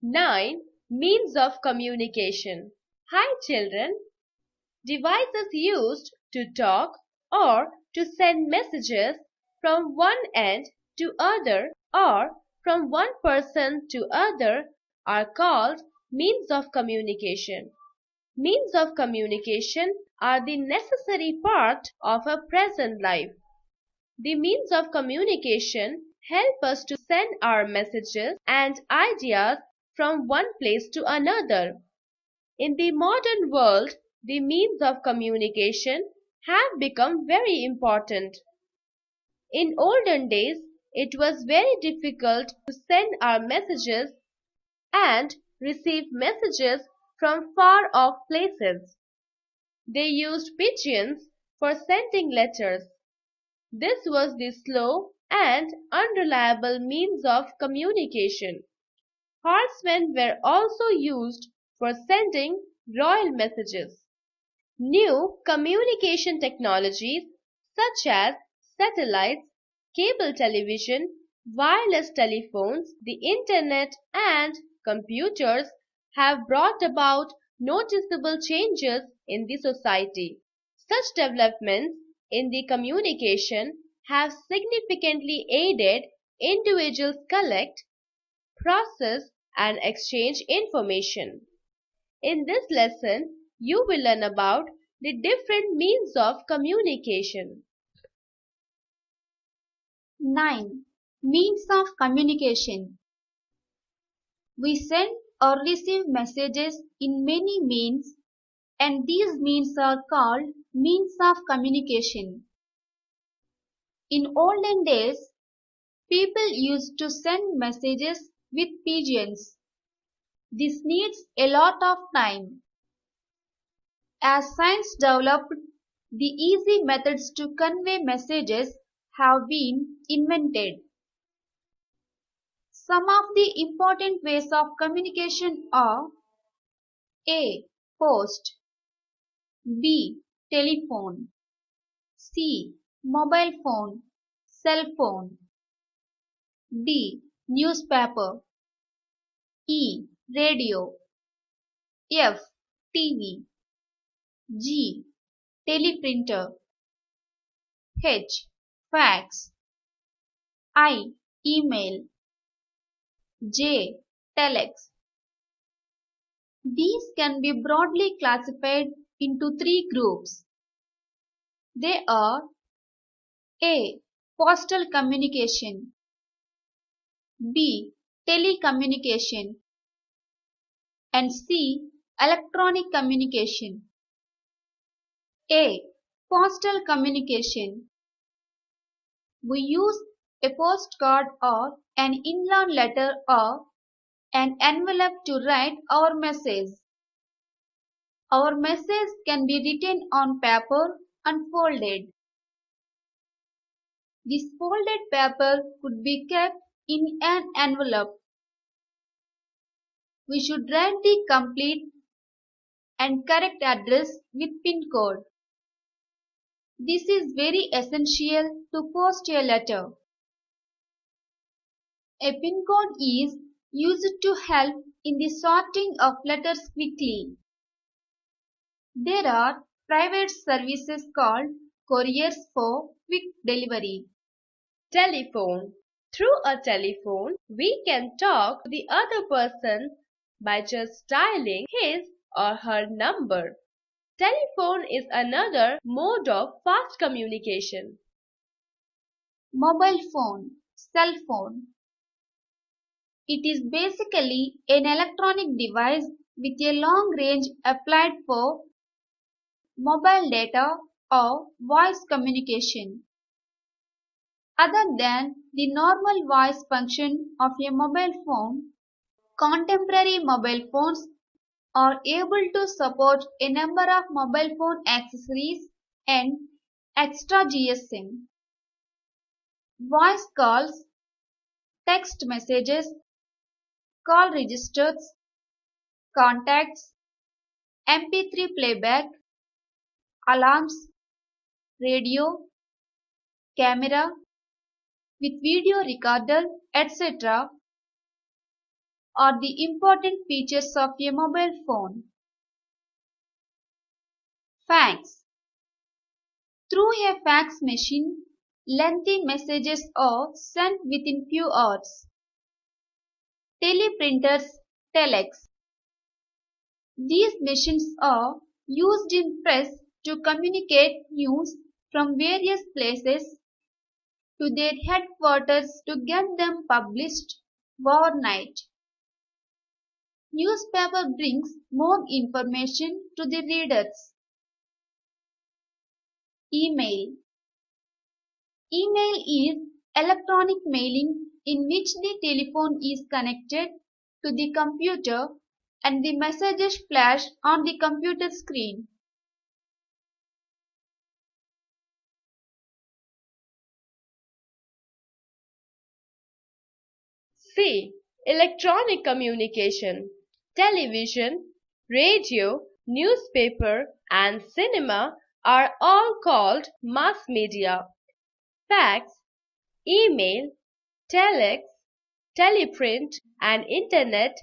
9. Means of communication. Hi children. Devices used to talk or to send messages from one end to other or from one person to other are called means of communication. Means of communication are the necessary part of a present life. The means of communication help us to send our messages and ideas from one place to another. In the modern world, the means of communication have become very important. In olden days, it was very difficult to send our messages and receive messages from far off places. They used pigeons for sending letters. This was the slow and unreliable means of communication. Horsemen were also used for sending royal messages. New communication technologies such as satellites, cable television, wireless telephones, the internet, and computers have brought about noticeable changes in the society. Such developments in the communication have significantly aided individuals collect, process, and exchange information. In this lesson, you will learn about the different means of communication. 9. Means of communication. We send or receive messages in many means, and these means are called means of communication. In olden days, people used to send messages with pigeons. This needs a lot of time. As science developed, the easy methods to convey messages have been invented. Some of the important ways of communication are A. Post, B. Telephone, C. Mobile phone, cell phone, D. Newspaper, E. Radio, F. TV, G. Teleprinter, H. Fax, I. Email, J. Telex. These can be broadly classified into three groups. They are A. Postal communication, B. Telecommunication, and C. Electronic communication. A. Postal communication. We use a postcard or an inland letter or an envelope to write our message. Our message can be written on paper and folded. This folded paper could be kept in an envelope. We should write the complete and correct address with PIN code. This is very essential to post a letter. A PIN code is used to help in the sorting of letters quickly. There are private services called couriers for quick delivery. Telephone. Through a telephone, we can talk to the other person by just dialing his or her number. Telephone is another mode of fast communication. Mobile phone, cell phone. It is basically an electronic device with a long range applied for mobile data or voice communication. Other than the normal voice function of a mobile phone, contemporary mobile phones are able to support a number of mobile phone accessories and extra GSM. Voice calls, text messages, call registers, contacts, MP3 playback, alarms, radio, camera with video recorder, etc. are the important features of a mobile phone. Fax. Through a fax machine, lengthy messages are sent within few hours. Teleprinters, telex. These machines are used in press to communicate news from various places to their headquarters to get them published overnight. Newspaper brings more information to the readers. Email. Email is electronic mailing in which the telephone is connected to the computer and the messages flash on the computer screen. C. Electronic communication. Television, radio, newspaper, and cinema are all called mass media. Fax, email, telex, teleprint, and internet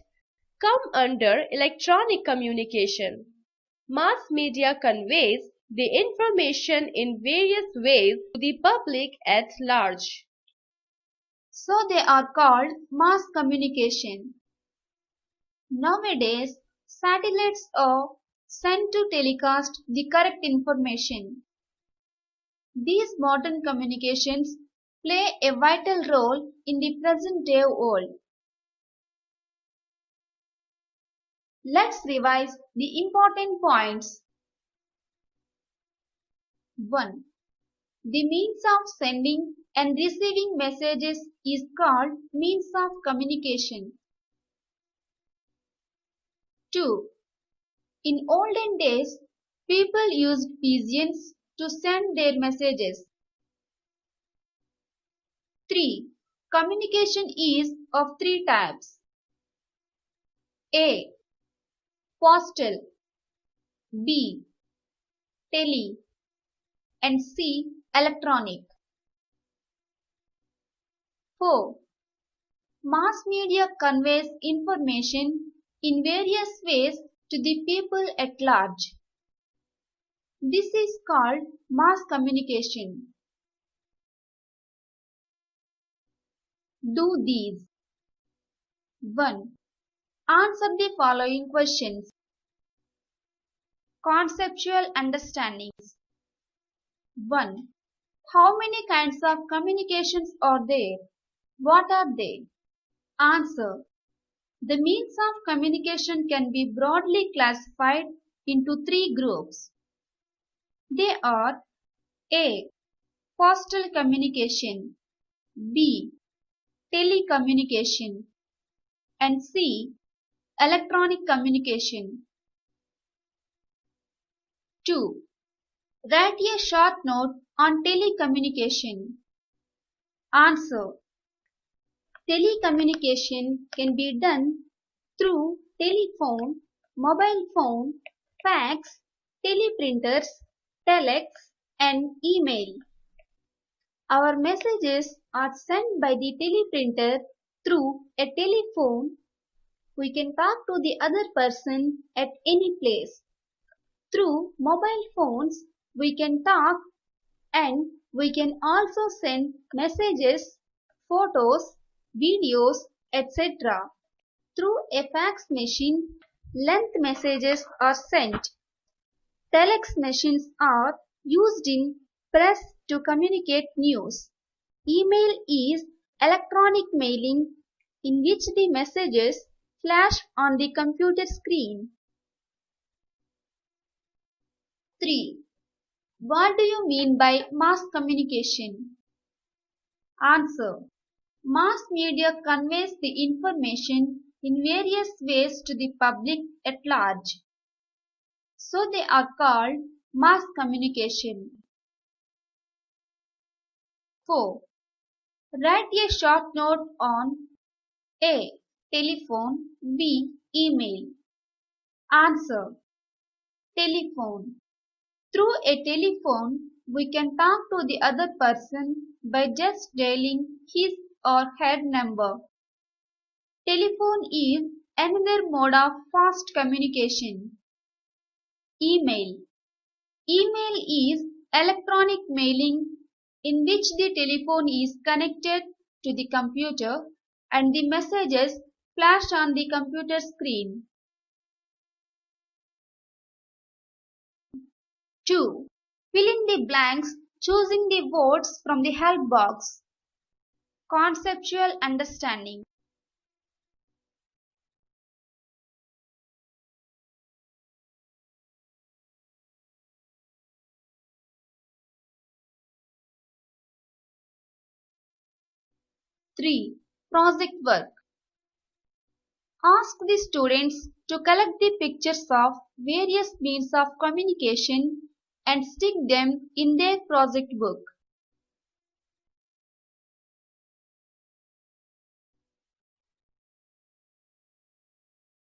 come under electronic communication. Mass media conveys the information in various ways to the public at large. So they are called mass communication. Nowadays, satellites are sent to telecast the correct information. These modern communications play a vital role in the present day world. Let's revise the important points. 1. The means of sending and receiving messages is called means of communication. 2. In olden days, people used pigeons to send their messages. 3. Communication is of three types. A. Postal, B. Tele, and C. Electronic. 4. Mass media conveys information in various ways to the people at large. This is called mass communication. Do these. 1. Answer the following questions. Conceptual understandings. 1. How many kinds of communications are there? What are they? Answer. The means of communication can be broadly classified into three groups. They are A. Postal communication, B. Telecommunication, and C. Electronic communication. 2. Write a short note on telecommunication. Answer. Telecommunication can be done through telephone, mobile phone, fax, teleprinters, telex, and email. Our messages are sent by the teleprinter through a telephone. We can talk to the other person at any place. Through mobile phones, we can talk and we can also send messages, photos, videos, etc. Through a fax machine, length messages are sent. Telex machines are used in press to communicate news. Email is electronic mailing in which the messages flash on the computer screen. 3. What do you mean by mass communication? Answer. Mass media conveys the information in various ways to the public at large. So they are called mass communication. 4. Write a short note on A. Telephone, B. Email. Answer. Telephone. Through a telephone, we can talk to the other person by just dialing his or her number. Telephone is another mode of fast communication. Email. Email is electronic mailing in which the telephone is connected to the computer and the messages flash on the computer screen. 2. Fill in the blanks choosing the words from the help box. Conceptual understanding. Three. Project work. Ask the students to collect the pictures of various means of communication and stick them in their project book.